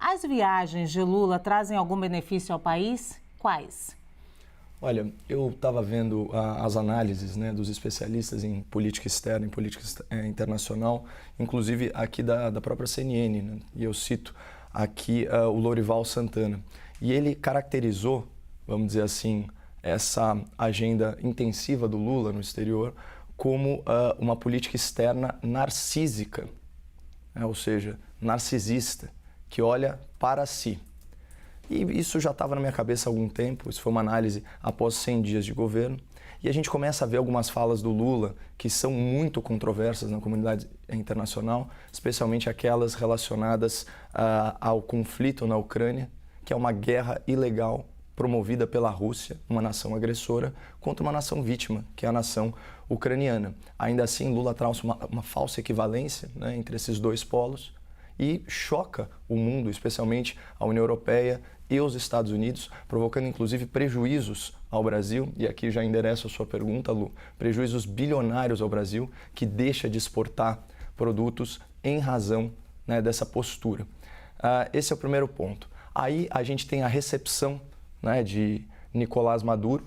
As viagens de Lula trazem algum benefício ao país? Quais? Olha, eu estava vendo as análises, né, dos especialistas em política externa, em política internacional, inclusive aqui da própria CNN, né, e eu cito aqui o Lorival Santana. E ele caracterizou, vamos dizer assim, essa agenda intensiva do Lula no exterior como uma política externa narcísica, né, ou seja, narcisista, que olha para si. E isso já estava na minha cabeça há algum tempo, isso foi uma análise após 100 dias de governo. E a gente começa a ver algumas falas do Lula que são muito controversas na comunidade internacional, especialmente aquelas relacionadas ao conflito na Ucrânia, que é uma guerra ilegal promovida pela Rússia, uma nação agressora, contra uma nação vítima, que é a nação ucraniana. Ainda assim, Lula traz uma falsa equivalência, né, entre esses dois polos e choca o mundo, especialmente a União Europeia e os Estados Unidos, provocando inclusive prejuízos ao Brasil, e aqui já endereço a sua pergunta, Lu, prejuízos bilionários ao Brasil, que deixa de exportar produtos em razão, né, dessa postura. Esse é o primeiro ponto. Aí a gente tem a recepção, né, de Nicolás Maduro,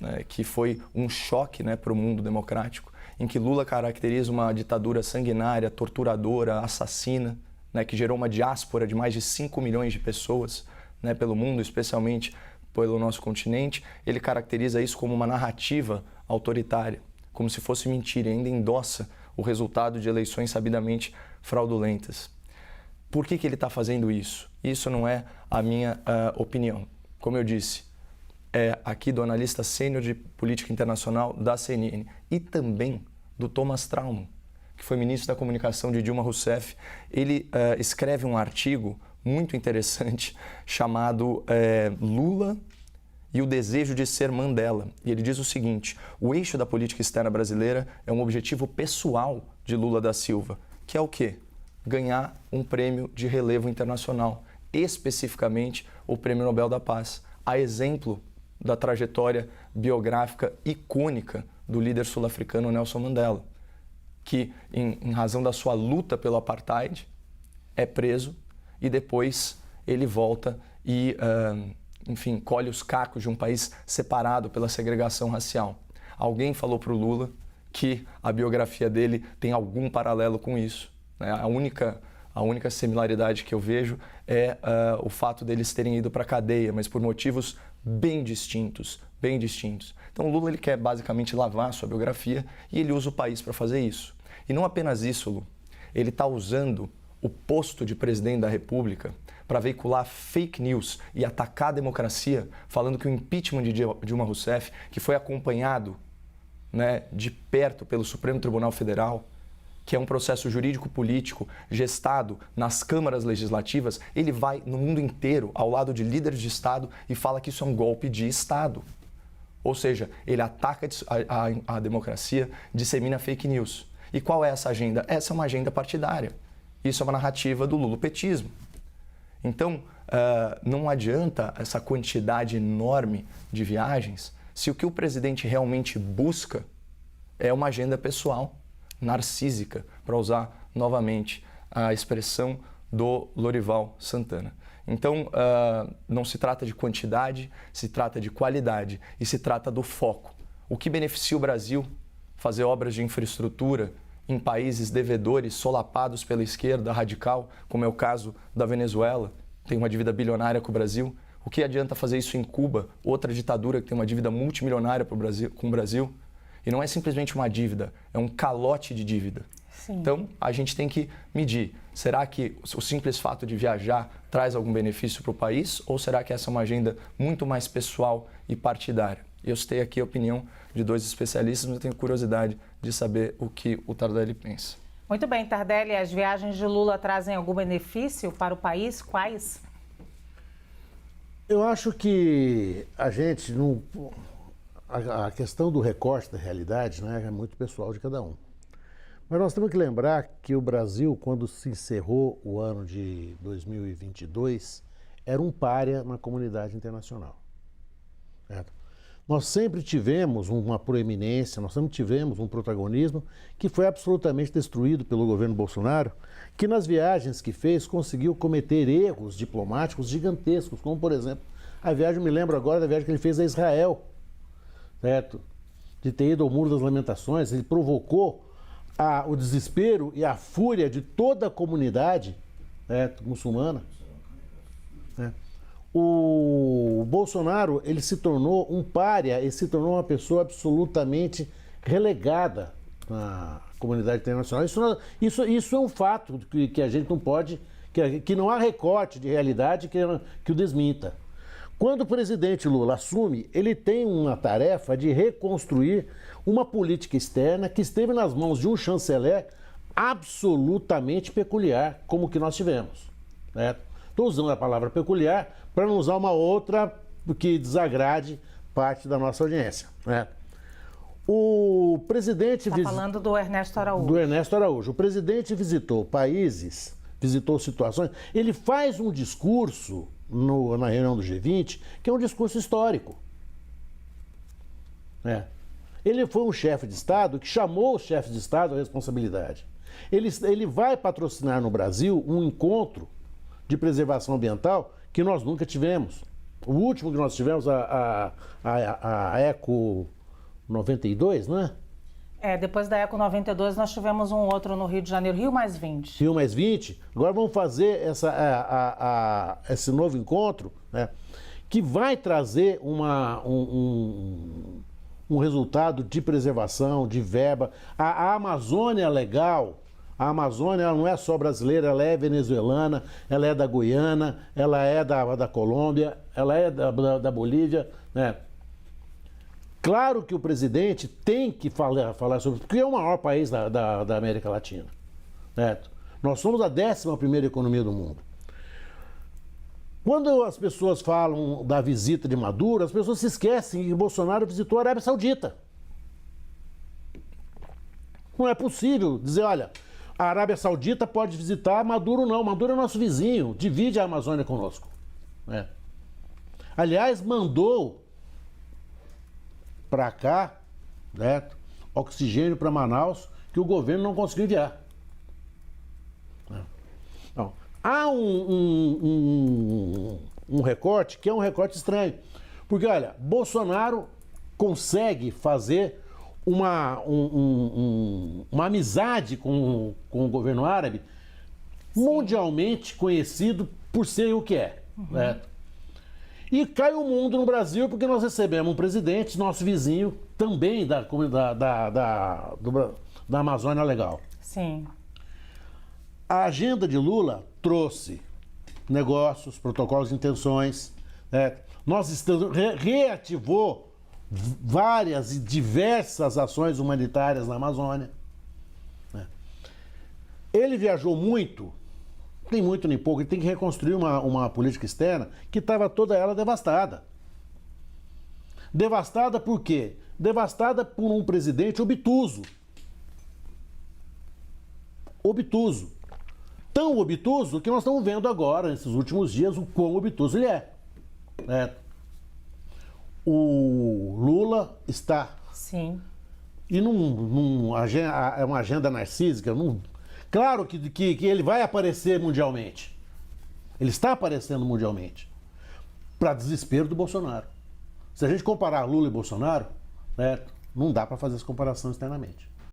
né, que foi um choque, né, para o mundo democrático, em que Lula caracteriza uma ditadura sanguinária, torturadora, assassina, né, que gerou uma diáspora de mais de 5 milhões de pessoas, né, pelo mundo, especialmente pelo nosso continente. Ele caracteriza isso como uma narrativa autoritária, como se fosse mentira, e ainda endossa o resultado de eleições sabidamente fraudulentas. Por que ele está fazendo isso? Isso não é a minha opinião. Como eu disse, é aqui do analista sênior de política internacional da CNN e também do Thomas Traumann, que foi ministro da comunicação de Dilma Rousseff. Ele escreve um artigo muito interessante chamado Lula e o desejo de ser Mandela. E ele diz o seguinte: o eixo da política externa brasileira é um objetivo pessoal de Lula da Silva, que é o quê? Ganhar um prêmio de relevo internacional, especificamente o Prêmio Nobel da Paz, a exemplo da trajetória biográfica icônica do líder sul-africano Nelson Mandela, que, em razão da sua luta pelo apartheid, é preso e depois ele volta e, enfim, colhe os cacos de um país separado pela segregação racial. Alguém falou para o Lula que a biografia dele tem algum paralelo com isso, né? A única similaridade que eu vejo é o fato deles terem ido para a cadeia, mas por motivos bem distintos, bem distintos. Então o Lula ele quer basicamente lavar a sua biografia e ele usa o país para fazer isso. E não apenas isso, Lu, ele está usando o posto de presidente da República para veicular fake news e atacar a democracia, falando que o impeachment de Dilma Rousseff, que foi acompanhado, né, de perto pelo Supremo Tribunal Federal, que é um processo jurídico-político gestado nas câmaras legislativas, ele vai no mundo inteiro ao lado de líderes de Estado e fala que isso é um golpe de Estado. Ou seja, ele ataca a democracia, dissemina fake news. E qual é essa agenda? Essa é uma agenda partidária. Isso é uma narrativa do lulopetismo. Então, não adianta essa quantidade enorme de viagens se o que o presidente realmente busca é uma agenda pessoal, narcísica, para usar novamente a expressão do Lorival Santana. Então, não se trata de quantidade, se trata de qualidade e se trata do foco. O que beneficia o Brasil? Fazer obras de infraestrutura em países devedores solapados pela esquerda radical, como é o caso da Venezuela, tem uma dívida bilionária com o Brasil. O que adianta fazer isso em Cuba, outra ditadura que tem uma dívida multimilionária com o Brasil? E não é simplesmente uma dívida, é um calote de dívida. Sim. Então, a gente tem que medir. Será que o simples fato de viajar traz algum benefício para o país? Ou será que essa é uma agenda muito mais pessoal e partidária? Eu citei aqui a opinião de dois especialistas, mas eu tenho curiosidade de saber o que o Tardelli pensa. Muito bem, Tardelli, as viagens de Lula trazem algum benefício para o país? Quais? Eu acho que a gente não... A questão do recorte da realidade, né, é muito pessoal de cada um. Mas nós temos que lembrar que o Brasil, quando se encerrou o ano de 2022, era um pária na comunidade internacional. Certo? nós sempre tivemos uma proeminência, nós sempre tivemos um protagonismo que foi absolutamente destruído pelo governo Bolsonaro, que nas viagens que fez conseguiu cometer erros diplomáticos gigantescos, como por exemplo, a viagem, me lembro agora da viagem que ele fez a Israel, certo? De ter ido ao Muro das Lamentações, ele provocou o desespero e a fúria de toda a comunidade, certo? Muçulmana. O Bolsonaro, ele se tornou um pária, ele se tornou uma pessoa absolutamente relegada na comunidade internacional. Isso é um fato que a gente não pode, que não há recorte de realidade que o desminta. Quando o presidente Lula assume, ele tem uma tarefa de reconstruir uma política externa que esteve nas mãos de um chanceler absolutamente peculiar, como o que nós tivemos. Estou usando a palavra peculiar para não usar uma outra que desagrade parte da nossa audiência. O presidente... Está falando do Ernesto Araújo. Do Ernesto Araújo. O presidente visitou países, visitou situações, ele faz um discurso na reunião do G20, que é um discurso histórico. Ele foi um chefe de Estado que chamou os chefes de Estado à responsabilidade. Ele vai patrocinar no Brasil um encontro de preservação ambiental que nós nunca tivemos. O último que nós tivemos, a Eco 92, não é? Depois da Eco 92 nós tivemos um outro no Rio de Janeiro, Rio Mais 20. Rio Mais 20. Agora vamos fazer esse novo encontro, que vai trazer um resultado de preservação, de verba. A Amazônia Legal, a Amazônia ela não é só brasileira, ela é venezuelana, ela é da Guiana, ela é da Colômbia, ela é da Bolívia, Claro que o presidente tem que falar sobre isso, porque é o maior país da América Latina. Certo? Nós somos a 11ª economia do mundo. Quando as pessoas falam da visita de Maduro, as pessoas se esquecem que Bolsonaro visitou a Arábia Saudita. Não é possível dizer, olha, a Arábia Saudita pode visitar, Maduro não. Maduro é nosso vizinho, divide a Amazônia conosco. Aliás, mandou para cá, oxigênio para Manaus, que o governo não conseguiu enviar. Então, há um recorte que é um recorte estranho. Porque, olha, Bolsonaro consegue fazer uma amizade com o governo árabe mundialmente conhecido por ser o que é. E cai o mundo no Brasil porque nós recebemos um presidente, nosso vizinho, também da Amazônia Legal. Sim. A agenda de Lula trouxe negócios, protocolos de intenções. Nós reativou várias e diversas ações humanitárias na Amazônia. Ele viajou muito. Nem muito nem pouco, ele tem que reconstruir uma política externa que estava toda ela devastada. Devastada por quê? Devastada por um presidente obtuso. Obtuso. Tão obtuso que nós estamos vendo agora, nesses últimos dias, o quão obtuso ele é. O Lula está... Sim. E é uma agenda narcísica, claro que ele vai aparecer mundialmente. Ele está aparecendo mundialmente. Para desespero do Bolsonaro. Se a gente comparar Lula e Bolsonaro, não dá para fazer essa comparação externamente.